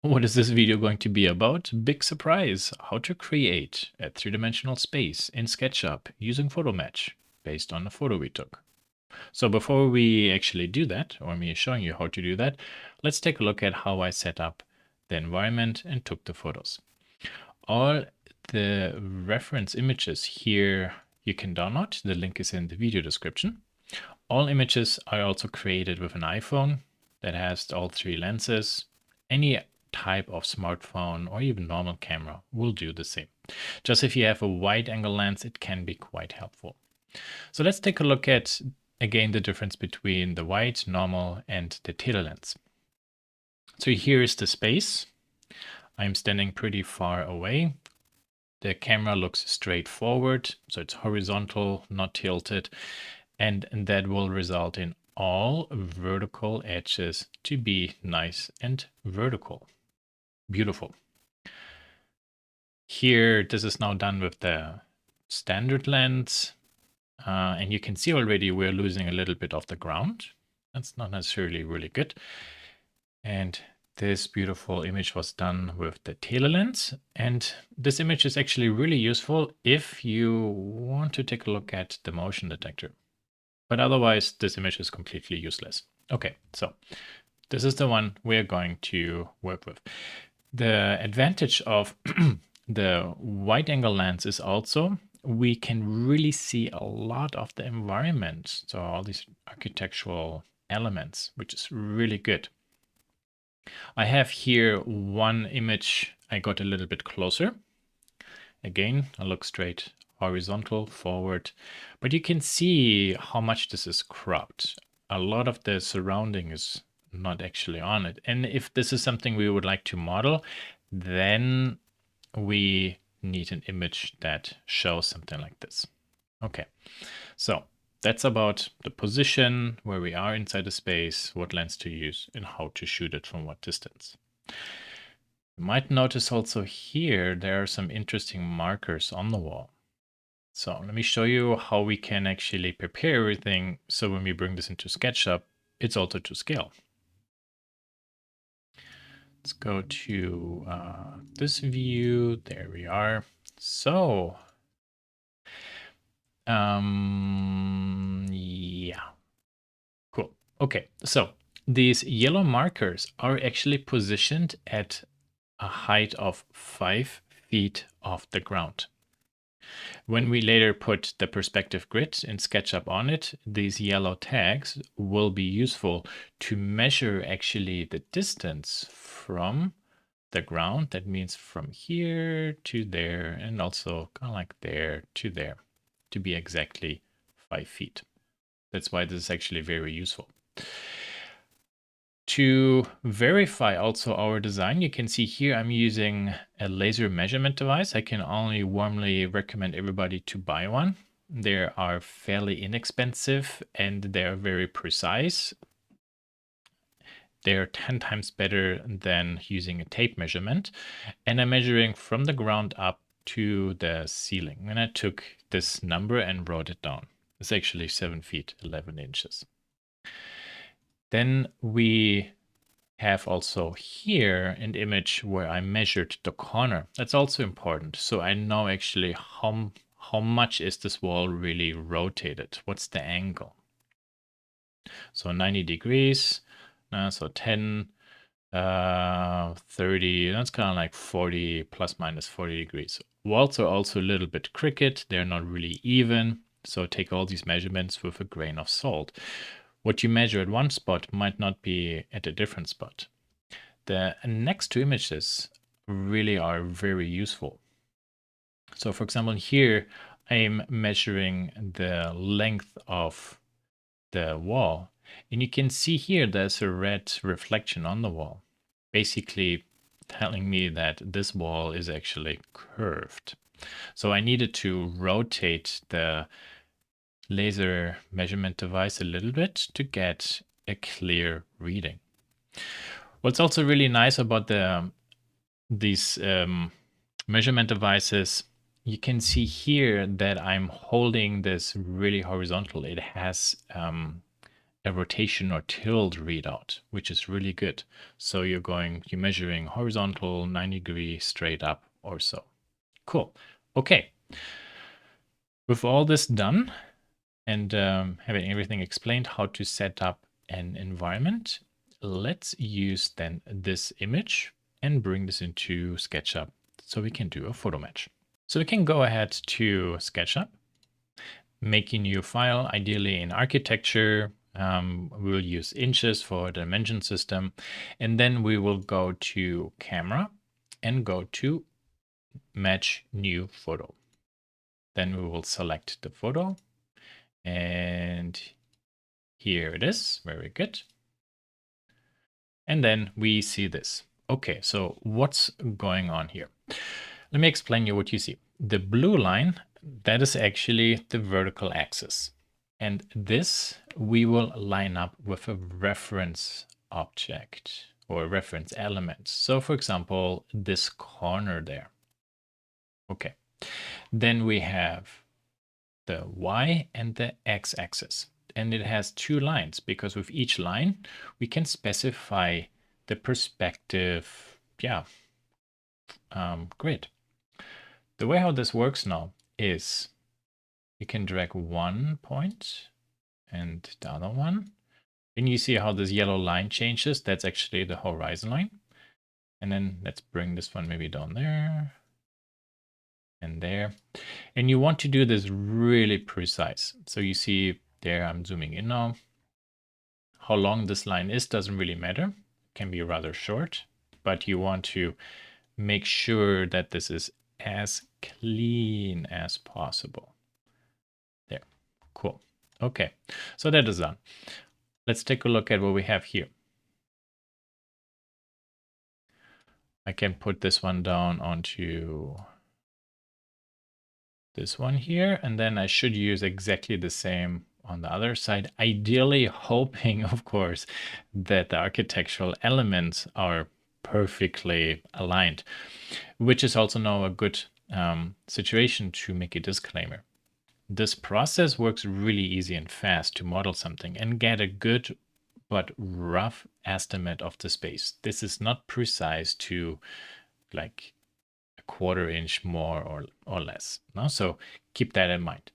What is this video going to be about? Big surprise! How to create a three-dimensional space in SketchUp using PhotoMatch based on a photo we took. So before we actually do that, or me showing you how to do that, let's take a look at how I set up the environment and took the photos. All the reference images here you can download. The link is in the video description. All images are also created with an iPhone that has all three lenses. Any type of smartphone or even normal camera will do the same. Just if you have a wide angle lens, it can be quite helpful. So let's take a look at, again, the difference between the wide, normal, and the tele-lens. So here is the space. I'm standing pretty far away. The camera looks straight forward, so it's horizontal, not tilted, and that will result in all vertical edges to be nice and vertical. Beautiful. Here, this is now done with the standard lens, and you can see already we're losing a little bit of the ground. That's not necessarily really good. And this beautiful image was done with the tele lens, and this image is actually really useful if you want to take a look at the motion detector. But otherwise, this image is completely useless. Okay, so this is the one we're going to work with. The advantage of the wide angle lens is also we can really see a lot of the environment. So all these architectural elements, which is really good. I have here one image I got a little bit closer. Again, I look straight horizontal forward, but you can see how much this is cropped. A lot of the surrounding is not actually on it. And if this is something we would like to model, then we need an image that shows something like this. Okay, so that's about the position, where we are inside the space, what lens to use, and how to shoot it from what distance. You might notice also here there are some interesting markers on the wall. So let me show you how we can actually prepare everything so when we bring this into SketchUp, it's also to scale. Let's go to this view. There we are. So, yeah, cool. Okay, so these yellow markers are actually positioned at a height of 5 feet off the ground. When we later put the perspective grid in SketchUp on it, these yellow tags will be useful to measure actually the distance from the ground. That means from here to there, and also kind of like there to there, to be exactly 5 feet. That's why this is actually very useful. To verify also our design, you can see here I'm using a laser measurement device. I can only warmly recommend everybody to buy one. They are fairly inexpensive and they're very precise. They're 10 times better than using a tape measurement. And I'm measuring from the ground up to the ceiling. And I took this number and wrote it down. It's actually 7 feet, 11 inches. Then we have also here an image where I measured the corner. That's also important. So I know actually how much is this wall really rotated? What's the angle? So 90 degrees, so 10, 30, that's kind of like 40 plus minus 40 degrees. Walls are also a little bit crooked. They're not really even. So take all these measurements with a grain of salt. What you measure at one spot might not be at a different spot. The next two images really are very useful. So for example, here I'm measuring the length of the wall. And you can see here there's a red reflection on the wall, basically telling me that this wall is actually curved. So I needed to rotate the laser measurement device a little bit to get a clear reading. What's also really nice about these measurement devices, you can see here that I'm holding this really horizontal. It has a rotation or tilt readout, which is really good. So you're measuring horizontal, 90 degree, straight up or so. Cool. Okay. With all this done and having everything explained how to set up an environment, let's use then this image and bring this into SketchUp so we can do a photo match. So we can go ahead to SketchUp, make a new file, ideally in architecture. We'll use inches for the dimension system. And then we will go to camera and go to match new photo. Then we will select the photo and here it is. Very good. And then we see this. Okay, so what's going on here? Let me explain you what you see. The blue line, that is actually the vertical axis. And this we will line up with a reference object or reference element. So for example, this corner there. Okay. Then we have the Y and the X axis. And it has two lines because with each line we can specify the perspective, grid. The way how this works now is you can drag one point and the other one. And you see how this yellow line changes. That's actually the horizon line. And then let's bring this one maybe down there and there. And you want to do this really precise. So you see there, I'm zooming in now. How long this line is doesn't really matter. It can be rather short, but you want to make sure that this is as clean as possible. There, cool. Okay, so that is done. Let's take a look at what we have here. I can put this one down onto this one here, and then I should use exactly the same on the other side, ideally hoping, of course, that the architectural elements are perfectly aligned, which is also now a good situation to make a disclaimer. This process works really easy and fast to model something and get a good but rough estimate of the space. This is not precise to like a quarter inch more or less. No? So keep that in mind.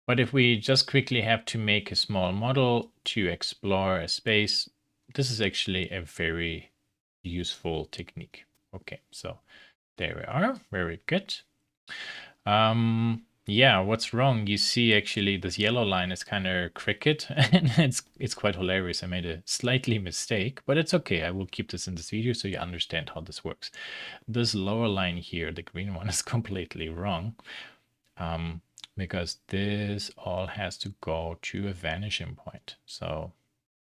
But if we just quickly have to make a small model to explore a space, this is actually a very useful technique. Okay, so there we are. Very good. Yeah, what's wrong? You see actually this yellow line is kind of crooked and it's quite hilarious. I made a slightly mistake, but it's okay. I will keep this in this video so you understand how this works. This lower line here, the green one, is completely wrong. Because this all has to go to a vanishing point. So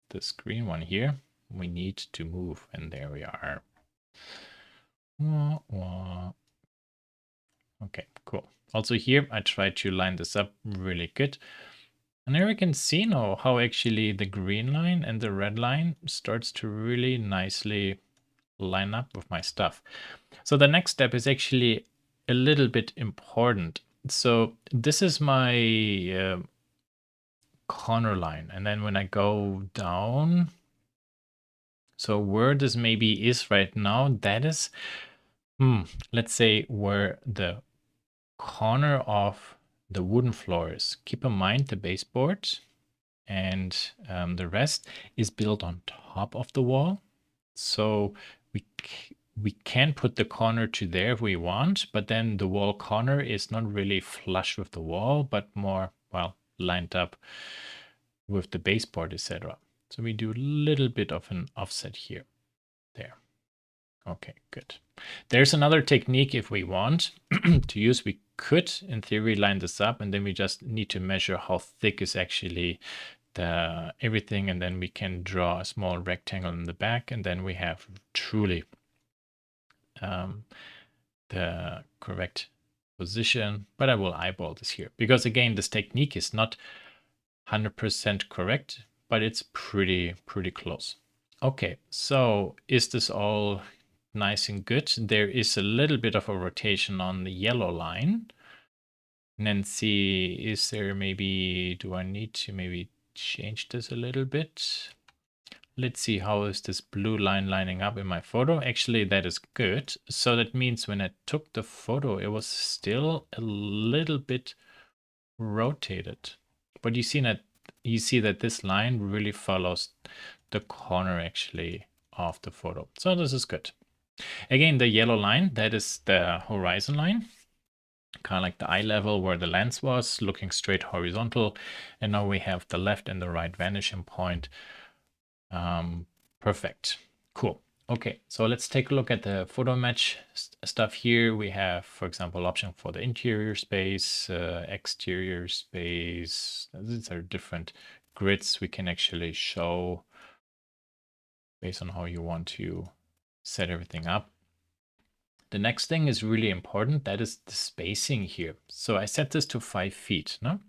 this green one here, we need to move, and there we are. Wah, wah. Okay, cool. Also here, I tried to line this up really good. And there we can see now how actually the green line and the red line starts to really nicely line up with my stuff. So the next step is actually a little bit important. So this is my corner line. And then when I go down, so where this maybe is right now, that is, let's say where the corner of the wooden floor is. Keep in mind the baseboard and the rest is built on top of the wall. So we can put the corner to there if we want, but then the wall corner is not really flush with the wall, but more, well, lined up with the baseboard, etc. So we do a little bit of an offset here. There. Okay, good. There's another technique if we want to use. We could, in theory, line this up, and then we just need to measure how thick is actually the everything, and then we can draw a small rectangle in the back, and then we have truly the correct position. But I will eyeball this here because again, this technique is not 100% correct, but it's pretty close. Okay, so is this all nice and good? There is a little bit of a rotation on the yellow line. And then see, is there maybe, do I need to maybe change this a little bit. Let's see, how is this blue line lining up in my photo? Actually, that is good. So that means when I took the photo, it was still a little bit rotated. But you see that this line really follows the corner actually of the photo. So this is good. Again, the yellow line, that is the horizon line, kind of like the eye level where the lens was, looking straight horizontal. And now we have the left and the right vanishing point. Perfect. Cool. Okay, so let's take a look at the PhotoMatch stuff here. We have, for example, option for the interior space, exterior space. These are different grids we can actually show based on how you want to set everything up. The next thing is really important. That is the spacing here. So I set this to 5 feet, no?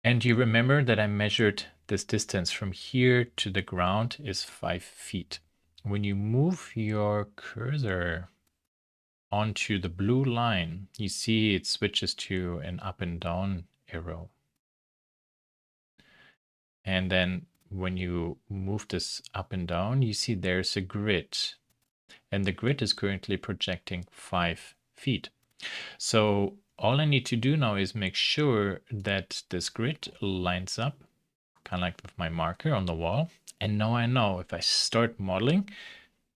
And you remember that I measured this distance from here to the ground is 5 feet. When you move your cursor onto the blue line, you see it switches to an up and down arrow. And then when you move this up and down, you see there's a grid. And the grid is currently projecting 5 feet. So all I need to do now is make sure that this grid lines up, kind of like with my marker on the wall. And now I know if I start modeling,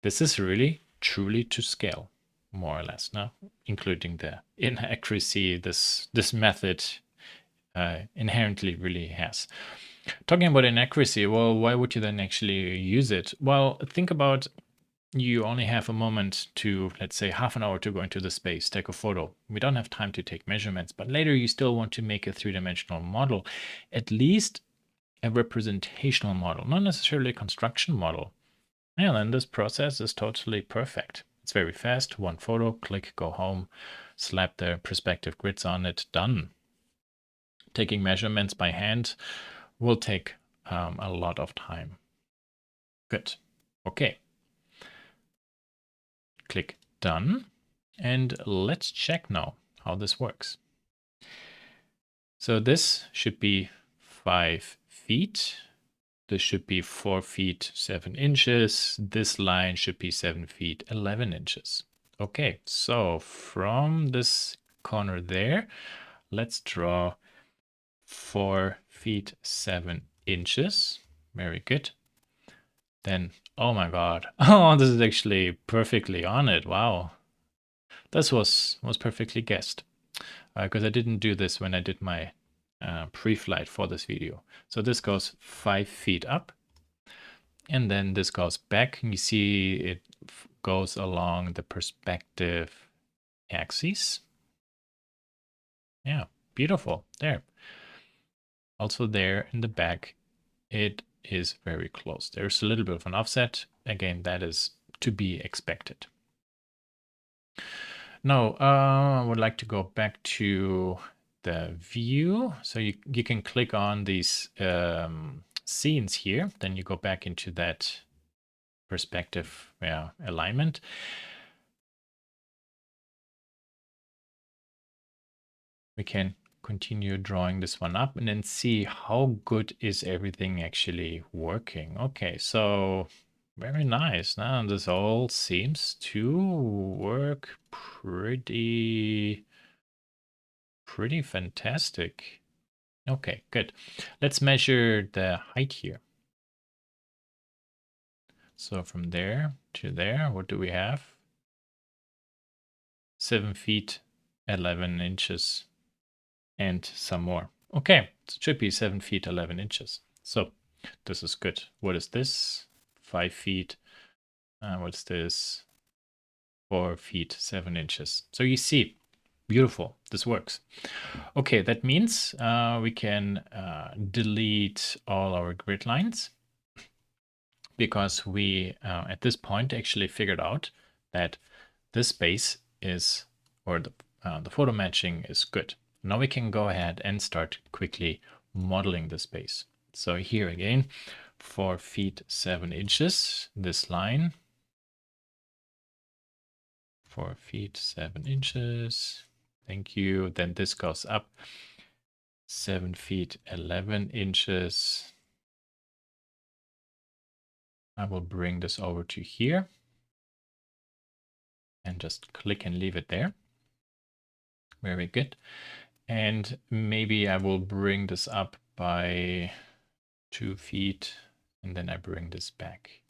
this is really truly to scale, more or less, now, including the inaccuracy this method inherently really has. Talking about inaccuracy, well, why would you then actually use it? Well, think about you only have a moment to, let's say, half an hour to go into the space, take a photo. We don't have time to take measurements, but later you still want to make a three-dimensional model, at least a representational model, not necessarily a construction model. And then this process is totally perfect. It's very fast, one photo, click, go home, slap the perspective grids on it, done. Taking measurements by hand will take a lot of time. Good. Okay. Click done. And let's check now how this works. So this should be 5 feet. This should be 4 feet 7 inches. This line should be 7 feet 11 inches. Okay, so from this corner there, let's draw 4 feet 7 inches. Very good. Then, oh my God. Oh, this is actually perfectly on it. Wow. This was perfectly guessed. Because I didn't do this when I did my pre-flight for this video. So this goes 5 feet up. And then this goes back. And you see it goes along the perspective axis. Yeah, beautiful. There. Also there in the back, it is very close. There's a little bit of an offset. Again, that is to be expected. Now, I would like to go back to the view. So you can click on these scenes here. Then you go back into that perspective alignment. We can continue drawing this one up and then see how good is everything actually working. Okay, so very nice. Now this all seems to work pretty fantastic. Okay, good. Let's measure the height here. So from there to there, what do we have? 7 feet 11 inches and some more. Okay, it should be 7 feet 11 inches. So this is good. What is this? 5 feet. What's this? 4 feet 7 inches. So you see, beautiful. This works. Okay, that means we can delete all our grid lines because we, at this point, actually figured out that this space is, or the photo matching is good. Now we can go ahead and start quickly modeling the space. So here again, 4 feet 7 inches, this line. 4 feet 7 inches. Thank you. Then this goes up 7 feet 11 inches. I will bring this over to here and just click and leave it there. Very good. And maybe I will bring this up by 2 feet and then I bring this back.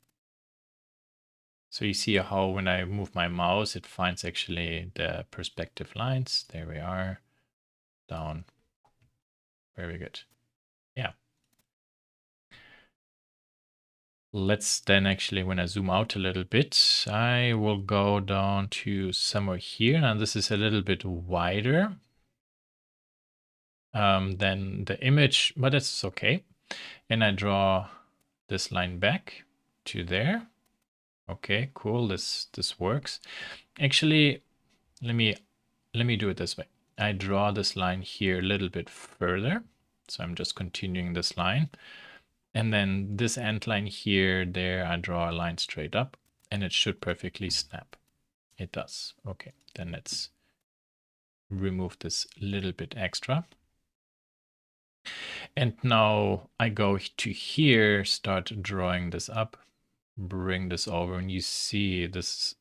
So you see how when I move my mouse, it finds actually the perspective lines. There we are, down. Very good. Yeah. Let's then actually, when I zoom out a little bit, I will go down to somewhere here. Now this is a little bit wider than the image, but that's okay. And I draw this line back to there. Okay, cool. This works. Actually, let me do it this way. I draw this line here a little bit further. So I'm just continuing this line. And then this end line here, there, I draw a line straight up and it should perfectly snap. It does. Okay, then let's remove this little bit extra. And now I go to here, start drawing this up, bring this over, and you see this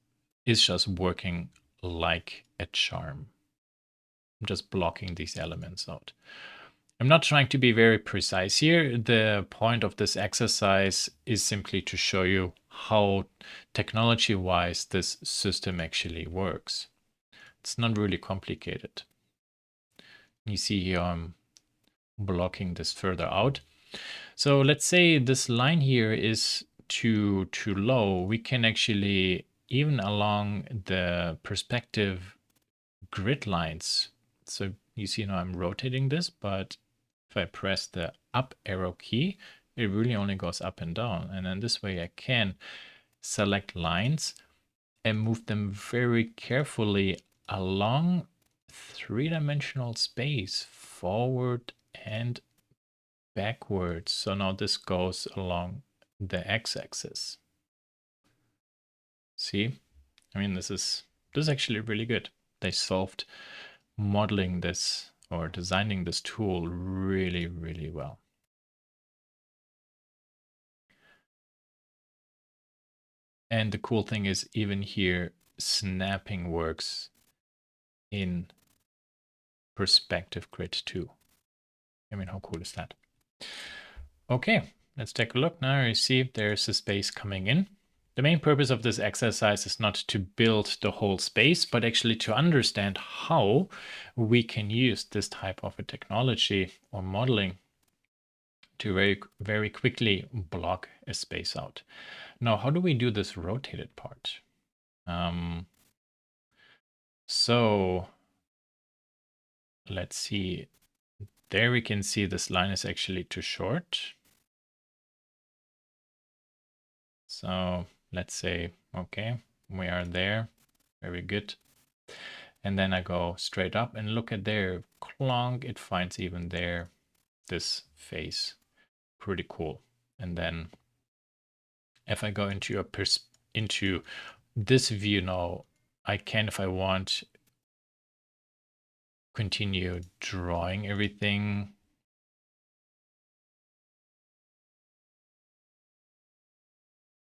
is just working like a charm. I'm just blocking these elements out. I'm not trying to be very precise here. The point of this exercise is simply to show you how technology-wise this system actually works. It's not really complicated. You see here I'm blocking this further out. So let's say this line here is too low. We can actually, even along the perspective grid lines. So you see now I'm rotating this, but if I press the up arrow key, it really only goes up and down. And then this way I can select lines and move them very carefully along three-dimensional space, forward and backwards. So now this goes along the x-axis. See? I mean, this is actually really good. They solved modeling this or designing this tool really, really well. And the cool thing is even here, snapping works in perspective grid too. I mean, how cool is that? Okay, let's take a look. Now you see there's a space coming in. The main purpose of this exercise is not to build the whole space, but actually to understand how we can use this type of a technology or modeling to very, very quickly block a space out. Now, how do we do this rotated part? So let's see. There we can see this line is actually too short. So let's say, okay, we are there. Very good. And then I go straight up and look at there. Clonk, it finds even there this face. Pretty cool. And then if I go into this view now, I can, if I want, continue drawing everything.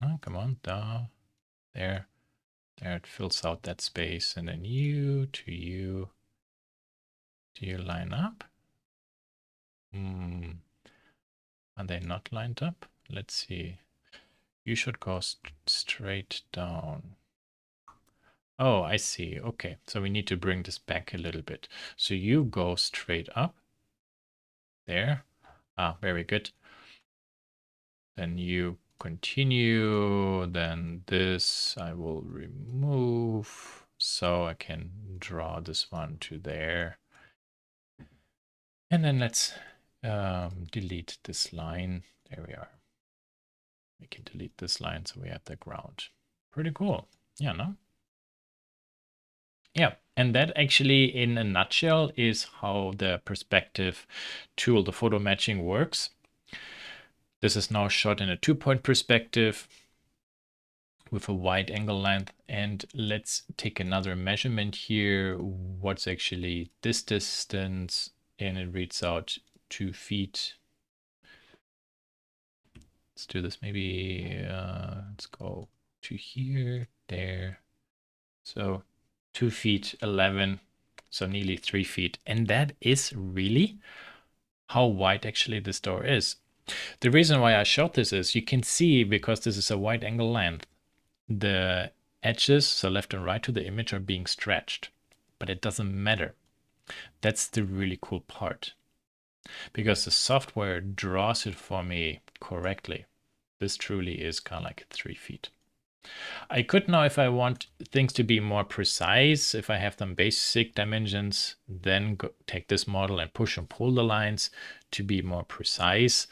Oh, come on, there. There it fills out that space, and then you to you. Do you line up? Are they not lined up? Let's see. You should go straight down. Oh, I see. Okay, so we need to bring this back a little bit. So you go straight up. There. Ah, very good. Then you continue. Then this I will remove. So I can draw this one to there. And then let's delete this line. There we are. We can delete this line so we have the ground. Pretty cool. Yeah, no? Yeah, and that actually in a nutshell is how the perspective tool, the photo matching, works. This is now shot in a 2-point perspective with a wide angle length. And let's take another measurement here. What's actually this distance and it reads out 2 feet. Let's do this maybe, let's go to here, there. So 2 feet 11, so nearly 3 feet. And that is really how wide actually this door is. The reason why I showed this is you can see, because this is a wide angle length, the edges, so left and right to the image, are being stretched, but it doesn't matter. That's the really cool part, because the software draws it for me correctly. This truly is kind of like 3 feet. I could now, if I want things to be more precise, if I have them basic dimensions, then take this model and push and pull the lines to be more precise.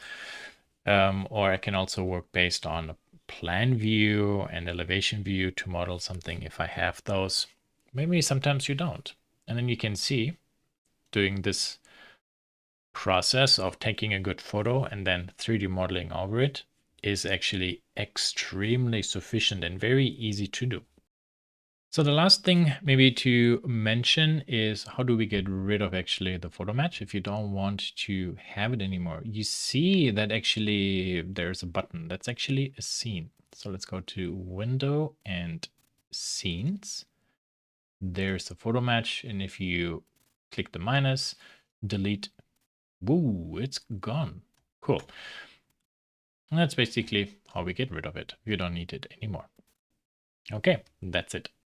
Or I can also work based on a plan view and elevation view to model something if I have those. Maybe sometimes you don't. And then you can see, doing this process of taking a good photo and then 3D modeling over it is actually extremely sufficient and very easy to do. So the last thing maybe to mention is, how do we get rid of actually the PhotoMatch if you don't want to have it anymore? You see that actually there's a button that's actually a scene. So let's go to Window and Scenes. There's a PhotoMatch, and if you click the minus, delete, woo, it's gone. Cool. And that's basically how we get rid of it. You don't need it anymore. Okay, that's it.